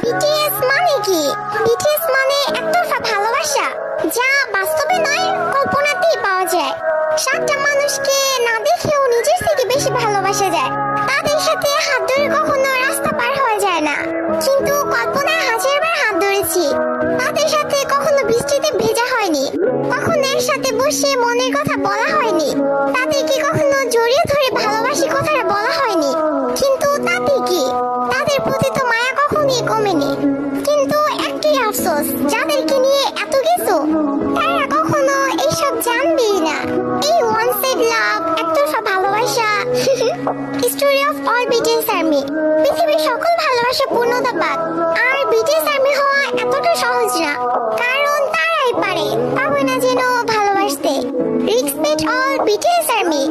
BTS মানে কি? BTS মানে একতরফা ভালোবাসা, যা বাস্তবে নয় কল্পনাতেই পাওয়া যায়। সাতটা মানুষকে না দেখেও নিজের থেকে বেশি ভালোবাসা যায়। তাদের সাথে হাত ধরে কখনো রাস্তা পার হওয়া যায় না, কিন্তু কল্পনায় হাজারবার হাত ধরেছি। তাদের সাথে কখনো বৃষ্টিতে ভেজা হয়নি, কখনো একসাথে বসে মনের কথা বলা হয়নি, তাদেরকে কখনো জড়িয়ে ধরে ভালোবাসি কথাটা বলা হয়নি। কিন্তু তাতে কি, তাদের প্রতি তো মায়া কখনোই কমেনি। কিন্তু একটাই আফসোস, যাদেরকে নিয়ে এত কিছু তারা কখনো এইসব জানবেই না। এই ওয়ান সাইড লাভ, একতরফা ভালোবাসা। Story of all BTS army. পৃথিবীর সকল ভালোবাসা পূর্ণতাবাদ, আর বিটিএস আর্মি হওয়া এতটা সহজ না, কারণ তারাই পারে না যেন ভালোবাসতে। Respect all BTS army.